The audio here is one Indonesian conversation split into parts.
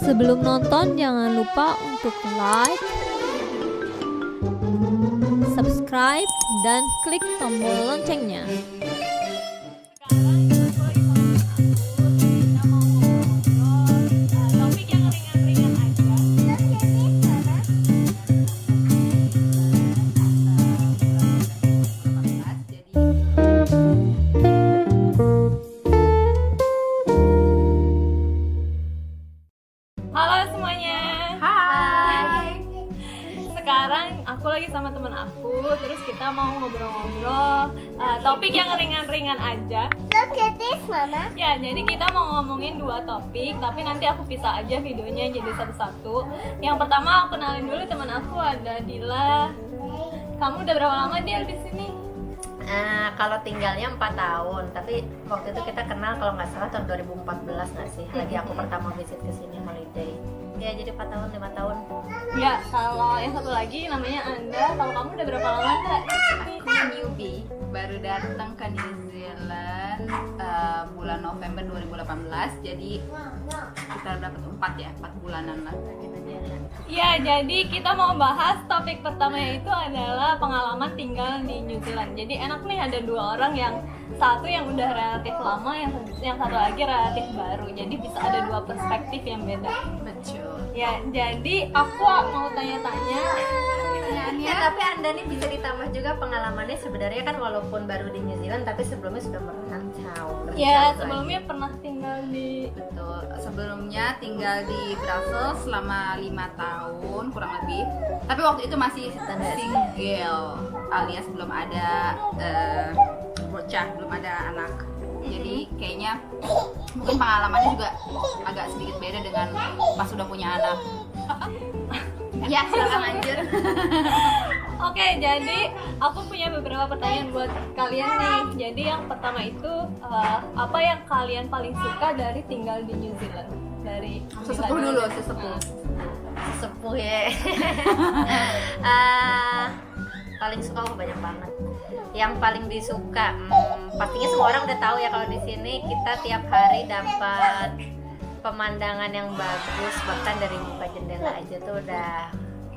Sebelum nonton jangan lupa untuk like, subscribe, dan klik tombol loncengnya. Halo semuanya. Hai. Sekarang aku lagi sama teman aku, terus kita mau ngobrol-ngobrol topik yang ringan-ringan aja. Look at this, Mama. Ya, jadi kita mau ngomongin dua topik, tapi nanti aku pisah aja videonya jadi satu-satu. Yang pertama aku kenalin dulu teman aku, ada Dila. Kamu udah berapa lama Dil di sini? Kalau tinggalnya 4 tahun, tapi waktu itu kita kenal kalau nggak salah tahun 2014 nggak sih? Lagi aku pertama visit ke sini holiday. Ya jadi 4 tahun, 5 tahun. Ya, kalau yang satu lagi namanya Anda. Kalau kamu udah berapa lama Kak? Aku newbie, baru datang ke New Zealand bulan November 2018. Jadi kita dapat 4 bulanan lah. Ya, jadi kita mau bahas topik pertama yaitu adalah pengalaman tinggal di New Zealand. Jadi enak nih ada dua orang, yang satu yang udah relatif lama, yang satu lagi relatif baru. Jadi bisa ada dua perspektif yang beda. Betul. Ya, jadi aku mau tanya-tanya. Ya, tapi Anda nih bisa ditambah juga pengalamannya sebenarnya kan walaupun baru di New Zealand tapi sebelumnya sudah merantau. Ya, sebelumnya pernah tinggal di Betul. Sebelumnya tinggal di Brussels selama 5 tahun kurang lebih. Tapi waktu itu masih single, alias belum ada bocah, belum ada anak. Jadi kayaknya mungkin pengalamannya juga agak sedikit beda dengan pas sudah punya anak. Ya, silakan lanjut. Oke, jadi aku punya beberapa pertanyaan buat kalian nih. Jadi yang pertama itu apa yang kalian paling suka dari tinggal di New Zealand? Dari Sesepuh dulu, sesepuh. Sepuh ya. Paling suka aku banyak banget. Yang paling disuka, pastinya semua orang udah tahu ya kalau di sini kita tiap hari dapat pemandangan yang bagus, bahkan dari buka jendela aja tuh udah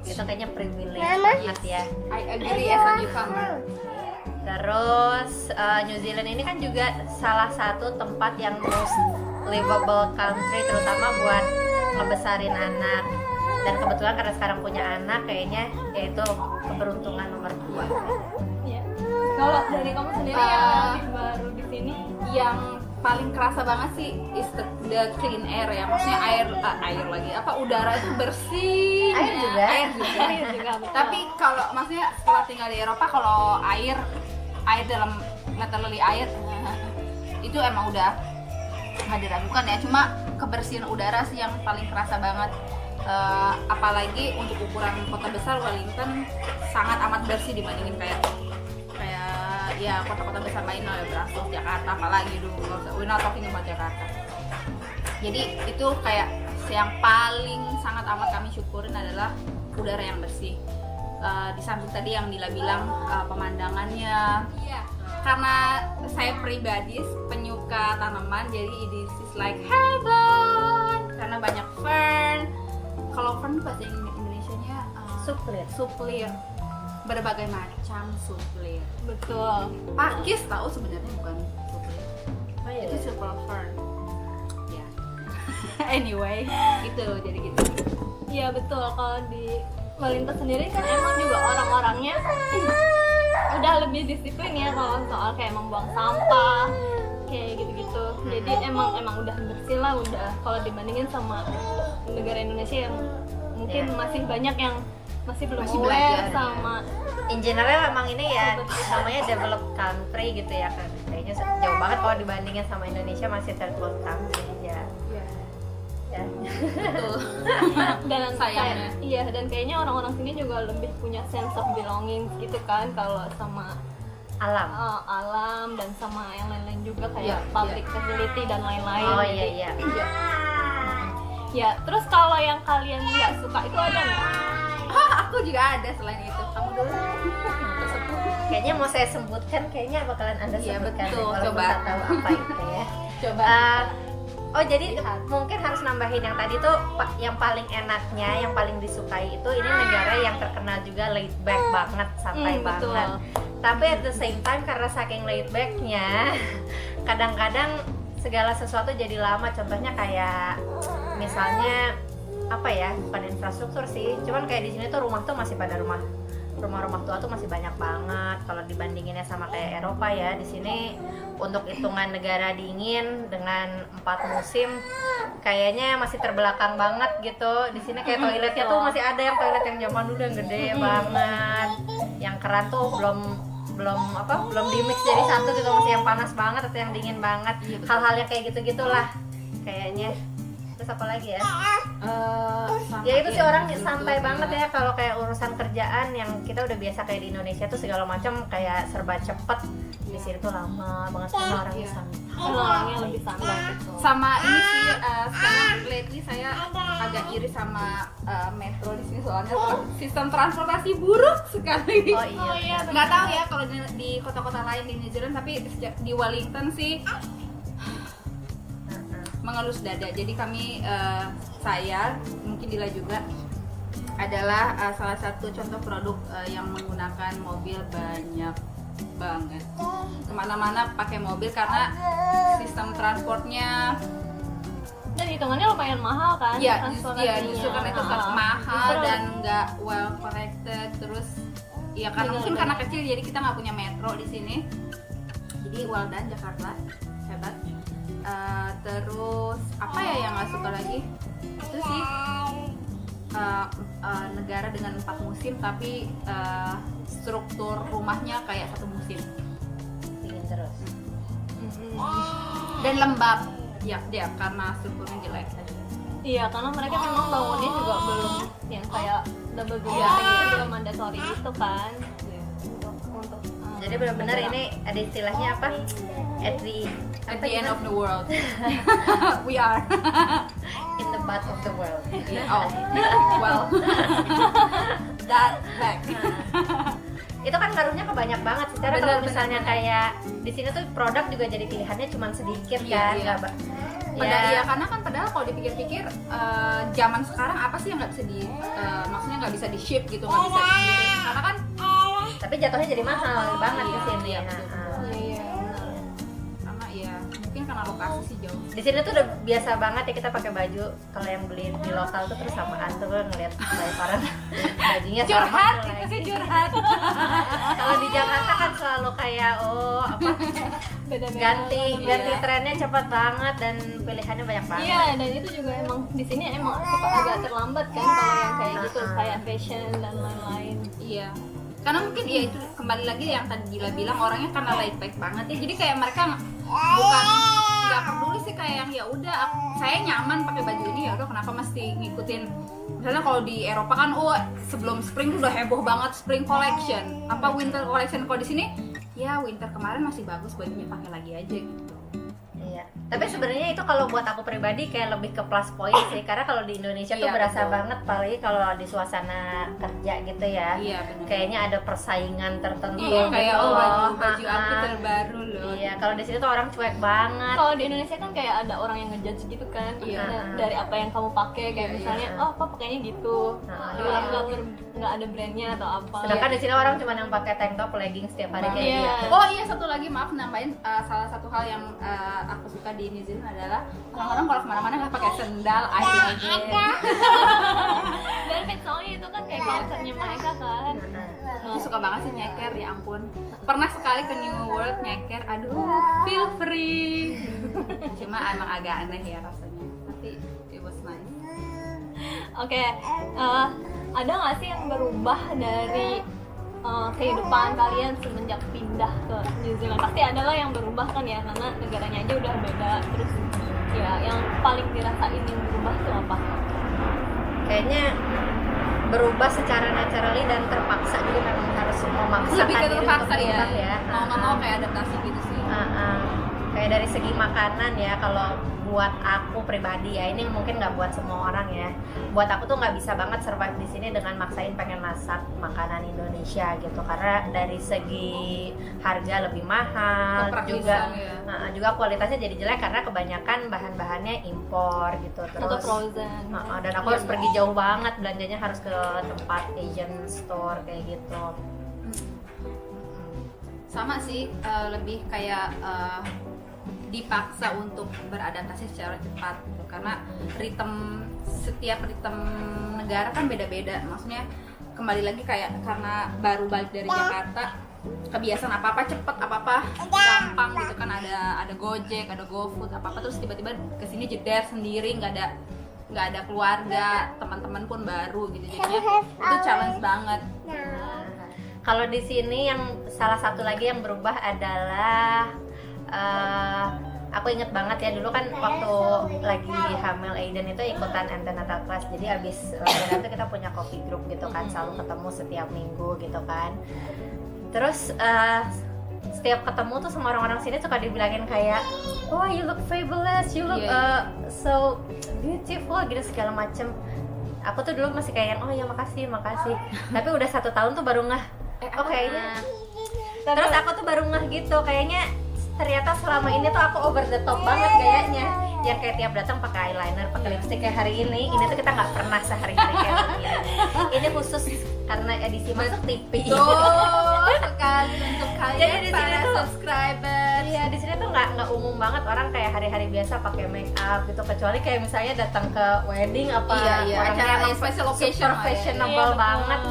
itu kayaknya privilege banget ya. I agree as a newcomer. Terus New Zealand ini kan juga salah satu tempat yang most livable country, terutama buat ngebesarin anak. Dan kebetulan karena sekarang punya anak, kayaknya yaitu keberuntungan nomor 2. Ya. Kalau dari kamu sendiri yang relatif baru di sini, Yang paling kerasa banget sih is the clean air ya, maksudnya air lagi udara itu bersih. Air juga. Air juga. ini juga betul. Tapi kalau maksudnya setelah tinggal di Eropa, kalau air dalam literally air itu emang udah nggak diragukan ya. Cuma kebersihan udara sih yang paling kerasa banget. Apalagi untuk ukuran kota besar, Wellington sangat amat bersih dibandingin kayak ya kota-kota besar lain lah, Brussels, Jakarta, apalagi dulu. We're not talking about Jakarta. Jadi itu kayak yang paling sangat amat kami syukurin adalah udara yang bersih. Di samping tadi yang Dila bilang pemandangannya. Iya. Karena saya pribadi penyuka tanaman, jadi this is like heaven. Karena banyak fern. Kalau fern bahasa Indonesianya suplir. Berbagai macam suplir. betul. Pakis tahu sebenarnya bukan suplir. Oh, iya. Itu silver fern. Ya. Anyway, itu jadi gitu. Iya betul. Kalau di Wellington sendiri kan emang juga orang-orangnya udah lebih disiplin ya kalau soal kayak membuang sampah kayak gitu-gitu. Jadi emang udah bersih lah, udah kalau dibandingin sama negara Indonesia yang mungkin masih banyak yang masih belum Masih aware belajar, sama In general memang ini ya namanya developed country gitu ya kan. Kayaknya jauh banget kalau dibandingin sama Indonesia, masih third world country ya. Ya. Betul. dan Sayangnya. dan kayaknya orang-orang sini juga lebih punya sense of belonging gitu kan kalau sama Alam. alam dan sama yang lain-lain juga kayak Iya, public facility dan lain-lain. Oh Jadi, iya. ya, terus kalau yang kalian nggak suka itu ada nggak? Aku juga ada selain itu. Kamu dulu. Tersebut. Kayaknya mau saya sebutkan, kayaknya bakalan Anda Iya, sebutkan betul. walaupun Coba. nggak tahu apa itu ya. Coba. Oh jadi mungkin harus nambahin yang tadi tuh yang paling enaknya, yang paling disukai itu ini negara yang terkenal juga laid back banget, santai betul. banget. Tapi at the same time karena saking laid backnya, kadang-kadang segala sesuatu jadi lama. Contohnya kayak misalnya apa ya, bukan infrastruktur sih, cuman kayak di sini tuh rumah tuh masih pada rumah-rumah tua tuh masih banyak banget kalau dibandinginnya sama kayak Eropa ya. Di sini untuk hitungan negara dingin dengan 4 musim kayaknya masih terbelakang banget gitu. Di sini kayak toiletnya tuh masih ada yang toilet yang zaman dulu yang gede banget, yang keran tuh belum dimix jadi satu gitu, masih yang panas banget atau yang dingin banget. Hal-hal yang kayak gitu-gitulah kayaknya. Terus apa lagi ya? Ya itu sih orang santai banget ya. Kalau kayak urusan kerjaan yang kita udah biasa kayak di Indonesia tuh segala macam kayak serba cepet, di sini tuh lama banget semua orang santai. Orangnya lebih santai gitu. Sama ini sih sekarang lately saya agak iri sama metro di sini, soalnya sistem transportasi buruk sekali. Oh iya. Nggak tahu ya kalau di kota-kota lain di New Zealand, tapi sejak di Wellington sih mengelus dada. Jadi kami saya mungkin Dila juga adalah salah satu contoh produk yang menggunakan mobil banyak banget. Kemana-mana pakai mobil karena sistem transportnya. Dan hitungannya lumayan mahal kan? Ya, transportasinya. justru karena itu mahal dan nggak well connected. Terus ya karena mungkin karena kecil jadi kita nggak punya metro di sini. Jadi well done Jakarta, hebat. Terus apa ya yang nggak suka lagi? Itu sih negara dengan 4 musim tapi struktur rumahnya kayak 1 musim. Dingin terus. Dan lembab. Ya, karena strukturnya jelek aja. Iya, karena mereka memang bangunnya juga belum yang kayak double building itu belum mandatory itu kan. Untuk Jadi benar-benar ini ada istilahnya apa? At the end of the world. We are in the butt of the world. oh well that back. Itu kan ngaruhnya ke banyak banget. Secara kalau misalnya kayak di sini tuh produk juga jadi pilihannya cuma sedikit kan. Iya. Padahal karena kan padahal kalau dipikir-pikir zaman sekarang apa sih yang nggak bisa maksudnya nggak bisa di ship gitu, nggak bisa dikirim karena kan tapi jatuhnya jadi mahal banget di sini. Iya, karena ya mungkin karena lokasi sih jauh. Di sini tuh udah biasa banget ya kita pakai baju. Kalau yang beli di lokal tuh terus samaan tuh gue ngeliat lebaran bajunya Curhat, sama itu lagi. sih curhat. Kalau di Jakarta kan selalu kayak beda-beda. ganti trennya cepat banget dan pilihannya banyak banget. Iya, dan itu juga emang di sini emang suka agak terlambat kan kalau yang kayak gitu kayak fashion dan lain-lain. Iya. Karena mungkin ya itu kembali lagi yang tadi Gila bilang orangnya karena laid back banget ya. Jadi kayak mereka bukan nggak peduli sih kayak yang ya udah saya nyaman pakai baju ini ya udah kenapa mesti ngikutin. Misalnya kalau di Eropa kan sebelum spring tuh udah heboh banget spring collection, apa winter collection. Kalau di sini ya winter kemarin masih bagus bajunya pakai lagi aja gitu. Iya. Tapi sebenarnya itu kalau buat aku pribadi kayak lebih ke plus point sih, karena kalau di Indonesia tuh Iya, berasa betul. banget, apalagi kalau di suasana kerja gitu ya. Iya benar. Kayaknya ada persaingan tertentu. Iya kayak gitu loh. baju aku terbaru loh. Iya, kalau di sini tuh orang cuek banget. Kalau di Indonesia kan kayak ada orang yang ngejudge gitu kan. Iya. Nah, dari apa yang kamu pakai kayak misalnya oh kok pakainya gitu. Nggak ada brandnya atau apa. Sedangkan di sini orang cuma yang pakai tank top, leggings setiap hari kayak Iya. gitu. Oh iya satu lagi maaf nambahin salah satu hal yang aku suka di New Zealand adalah orang-orang kalau kemana-mana nggak pakai sendal, I love it. Dan soalnya itu kan kayak culture-nya mereka kan. Aku suka banget sih nyeker, ya ampun. Pernah sekali ke New World nyeker, aduh feel free. Cuma emang agak aneh ya rasanya, tapi it was nice. Oke, ada nggak sih yang berubah dari kehidupan kalian semenjak pindah ke New Zealand? Pasti ada lah yang berubah kan ya, karena negaranya aja udah beda. Terus ya yang paling dirasain yang berubah tuh apa? Kayaknya berubah secara naturally dan terpaksa juga, memang harus memaksakan Lebih ke diri terpaksa untuk berubah ya. Mau nggak mau kayak adaptasi gitu sih. kayak dari segi makanan ya, kalau buat aku pribadi ya, ini mungkin nggak buat semua orang ya. Buat aku tuh nggak bisa banget survive di sini dengan maksain pengen masak makanan Indonesia gitu, karena dari segi harga lebih mahal, juga juga kualitasnya jadi jelek karena kebanyakan bahan-bahannya impor gitu. Atau Terus frozen. dan aku harus pergi jauh banget, belanjanya harus ke tempat Asian store kayak gitu. Sama sih, lebih kayak dipaksa untuk beradaptasi secara cepat gitu. Karena setiap ritme negara kan beda-beda. Maksudnya kembali lagi kayak karena baru balik dari Jakarta, kebiasaan apa-apa cepet, apa-apa gampang gitu kan, ada Gojek, ada GoFood, apa-apa, terus tiba-tiba kesini jeder sendiri, nggak ada keluarga, teman-teman pun baru gitu, jadinya itu challenge banget. Kalau di sini yang salah satu lagi yang berubah adalah aku inget banget ya, dulu kan waktu lagi hamil Aiden itu ikutan antenatal class, jadi abis lahiran itu kita punya coffee group gitu kan, selalu ketemu setiap minggu gitu kan. Terus setiap ketemu tuh sama orang-orang sini suka dibilangin kayak, oh you look fabulous, you look so beautiful gitu segala macem. Aku tuh dulu masih kayak, oh ya makasih tapi udah 1 tahun tuh baru ngeh, kayaknya. Terus aku tuh baru ngeh gitu, kayaknya ternyata selama ini tuh aku over the top banget gayanya, yang kayak tiap datang pakai eyeliner, pakai lipstick kayak hari ini tuh kita nggak pernah sehari-hari kayak begini. Ini khusus karena edisi masuk TV. Sekali untuk kalian. Jadi di sini para tuh subscriber. Iya, di sini tuh nggak umum banget orang kayak hari-hari biasa pakai make up gitu, kecuali kayak misalnya datang ke wedding apa orangnya acara emang special occasion super fashionable Iya, betul. banget.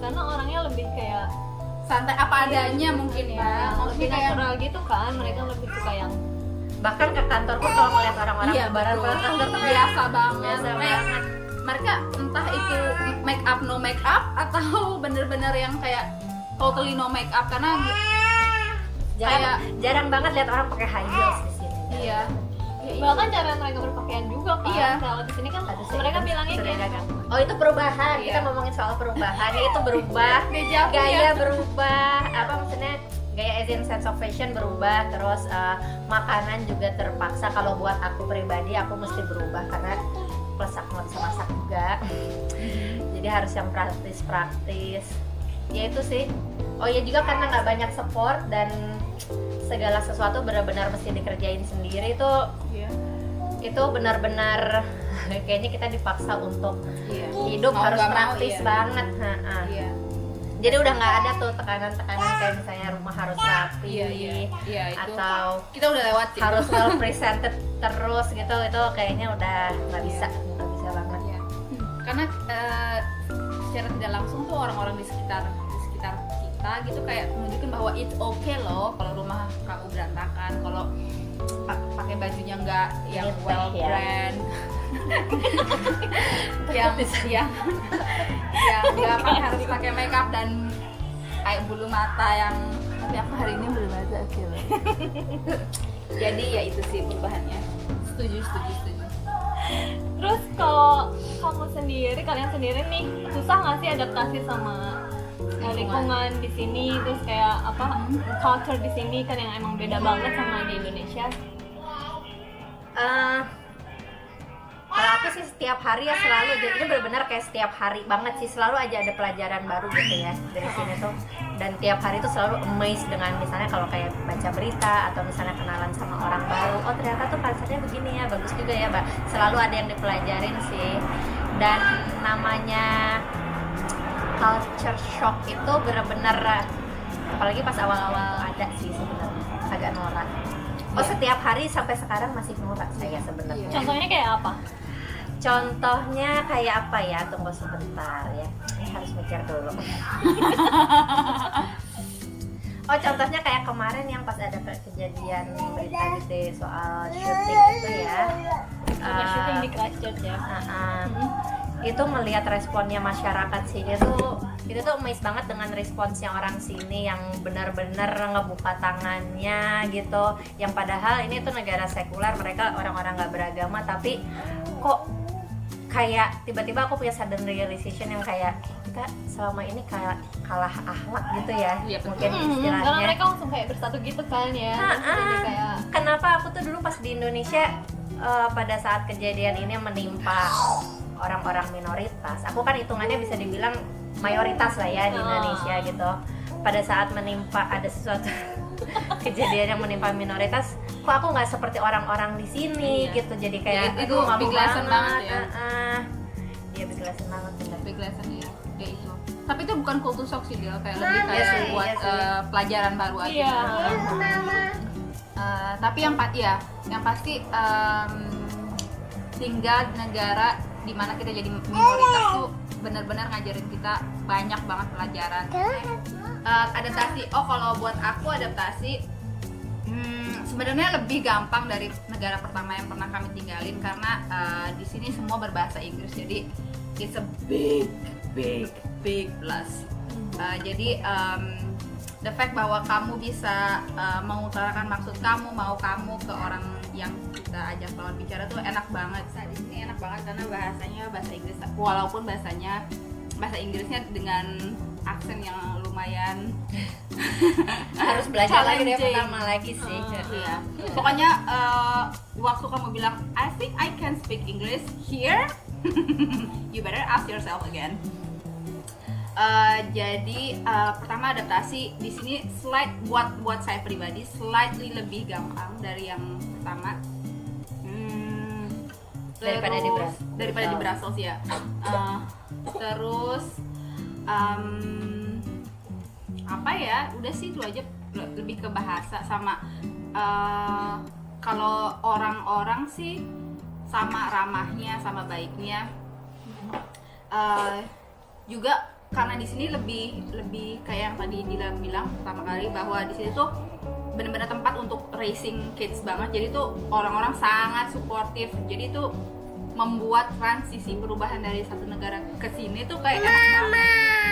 Karena orangnya lebih kayak Santai apa adanya mungkin ya. lebih natural gitu kan, mereka lebih suka yang Bahkan ke kantor pun kalau ngeliat orang-orang lebaran pulang kantor tuh biasa banget. biasa Kayak banget. mereka entah itu make up no make up atau bener-bener yang kayak totally no make up, karena Jarang banget lihat orang pakai high heels di sini. iya. bahkan cara mereka berpakaian juga kan. Iya. Kalau di sini kan Ada sih, mereka kan bilangnya sudah kayak dagang. Oh itu perubahan, Iya. kita ngomongin soal perubahan, ya itu berubah, Deja vu gaya ya. berubah, apa maksudnya gaya Asian sense of fashion berubah, terus makanan juga terpaksa. Kalau buat aku pribadi, aku mesti berubah karena plus aku nggak bisa masak juga, jadi harus yang praktis. Ya itu sih. Oh ya juga karena nggak banyak support dan segala sesuatu benar-benar mesti dikerjain sendiri tuh. Iya. Itu benar-benar kayaknya kita dipaksa untuk Iya. hidup Mau harus nggak mau, praktis iya. banget. Iya. Jadi udah nggak ada tuh tekanan-tekanan kayak misalnya rumah harus rapi, Iya, itu. atau Kita udah lewat sih. harus well presented terus gitu. Itu kayaknya udah nggak bisa banget. Iya. Karena secara tidak langsung tuh orang-orang di sekitar kita gitu kayak menunjukkan bahwa it's okay loh kalau rumah kamu berantakan, kalau pakai bajunya nggak yang Gitu, well ya. brand, yang nggak harus pakai makeup dan kayak bulu mata yang, tapi aku hari ini bulu mata oke loh. Jadi ya itu sih perubahannya. Setuju. Terus kalau kalian sendiri nih susah nggak sih adaptasi sama lingkungan di sini, terus kayak apa culture di sini kan yang emang beda banget sama di Indonesia? Kalau aku sih setiap hari ya selalu, jadi ini benar-benar kayak setiap hari banget sih, selalu aja ada pelajaran baru gitu ya dari sini tuh. Dan tiap hari tuh selalu amazed dengan misalnya kalau kayak baca berita atau misalnya kenalan sama orang baru, oh ternyata tuh culture-nya begini ya, bagus juga ya Mbak. Selalu ada yang dipelajarin sih. Dan namanya culture shock itu benar-benar, apalagi pas awal-awal ada sih sebenarnya, agak norak. Oh setiap hari sampai sekarang masih norak saya sebenarnya. Contohnya kayak apa? Contohnya kayak apa ya? Tunggu sebentar ya. Harus mikir dulu. Oh contohnya kayak kemarin yang pas ada kejadian berita gede soal syuting itu ya. Syuting di Christchurch ya. Itu melihat responnya masyarakat sini tuh, itu tuh amazed banget dengan responsnya orang sini yang benar-benar ngebuka tangannya gitu. Yang padahal ini tuh negara sekuler, mereka orang-orang nggak beragama, tapi kok kayak tiba-tiba aku punya sudden realization yang kayak kita selama ini kayak kalah akhlak gitu ya, Iya, betul. mungkin karena istilahnya. mereka langsung kayak bersatu gitu kan ya. Jadi kayak Kenapa aku tuh dulu pas di Indonesia pada saat kejadian ini menimpa orang-orang minoritas, aku kan hitungannya bisa dibilang mayoritas lah ya di Indonesia gitu. Pada saat menimpa ada sesuatu kejadian yang menimpa minoritas, kok aku nggak seperti orang-orang di sini Iya. gitu. Jadi kayak Ya, itu aduh, malu big lesson banget ya. Iya, big lesson banget bener. Big lesson ya itu. Tapi itu bukan culture shock sih, Del, kayak lebih Iya kayak sih, buat iya sih. pelajaran baru aja. Iya. Tapi yang pasti tinggal di negara dimana kita jadi minoritas tuh benar-benar ngajarin kita banyak banget pelajaran. Adaptasi. Oh, kalau buat aku adaptasi sebenarnya lebih gampang dari negara pertama yang pernah kami tinggalin karena di sini semua berbahasa Inggris, jadi it's a big plus. Jadi the fact bahwa kamu bisa mengutarakan maksud kamu, mau kamu ke orang yang kita ajak lawan bicara tuh enak banget. Di sini enak banget karena bahasanya bahasa Inggris, walaupun bahasa Inggrisnya dengan aksen yang lumayan Harus belajar lagi deh challenging. pertama lagi sih. Iya. Pokoknya waktu kamu bilang I think I can speak English here, you better ask yourself again. Jadi pertama adaptasi di sini buat saya pribadi slightly lebih gampang dari yang pertama. Daripada di Terus- Brussels. daripada di Brussels ya. Terus apa ya? Udah sih itu aja, lebih ke bahasa sama kalau orang-orang sih sama ramahnya, sama baiknya. Juga karena di sini lebih kayak yang tadi Dila bilang pertama kali, bahwa di sini tuh benar-benar tempat untuk raising kids banget. Jadi tuh orang-orang sangat suportif. Jadi tuh membuat transisi perubahan dari satu negara ke sini tuh kayak enak banget.